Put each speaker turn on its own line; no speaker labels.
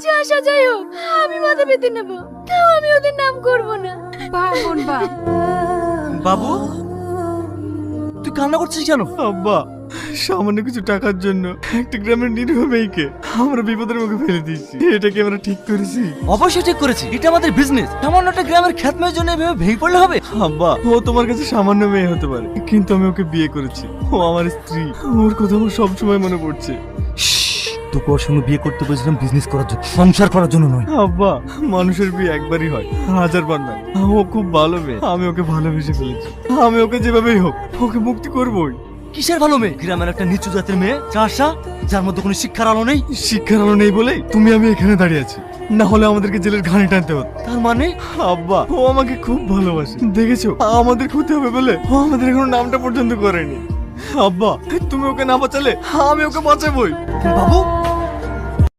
যা সাজাই হোক আমি মাথা পেতে নেবো, তাও আমি ওদের নাম করবো না।
বাবন বাপ,
বাবু তুই কান্না করছিস কেন?
আব্বা, সামান্য কিছু টাকার জন্য একটা গ্রামের নিরীহ মেয়েকে আমরা বিপদের মুখে ফেলে দিয়েছি, এটা কি আমরা ঠিক করেছি?
অবশ্যই ঠিক করেছি, এটা আমাদের বিজনেস। সামান্য একটা গ্রামের খ্যাতমের জন্য এভাবে ভেঙে পড়লে হবে?
আব্বা, ও তোমার কাছে সামান্য মেয়ে হতে পারে, কিন্তু আমি ওকে বিয়ে করেছি, ও আমার স্ত্রী। ওর কথা আমার সবসময় মনে পড়ছে।
তোকে ওর সঙ্গে বিয়ে করতে বলেছিলাম বিজনেস করার জন্য, সংসার করার জন্য নয়।
আব্বা, মানুষের বিয়ে একবারই হয়, হাজারবার নয়। ও খুব ভালো মেয়ে, আমি ওকে ভালোবেসে ফেলেছি। আমি ওকে যেভাবেই হোক ওকে মুক্তি করবোই।
কিসের ভালো মেয়ে? গ্রামের একটা নিচু জাতের মেয়ে, চাষা, যার মধ্যে কোনো শিক্ষার আলো নেই।
শিক্ষার আলো নেই বলেই তুমি আমি এখানে দাঁড়িয়ে আছি, না হলে আমাদেরকে জেলের ঘানি টানতে হতো।
তার মানে
আব্বা, ও আমাকে খুব ভালোবাসে, দেখেছো? আমাদের ক্ষতি হবে বলে ও আমাদের এখনো নামটা পর্যন্ত করেনি। আব্বা, তুমি ওকে না বাঁচালে আমি ওকে বাঁচাবোই।
বাবু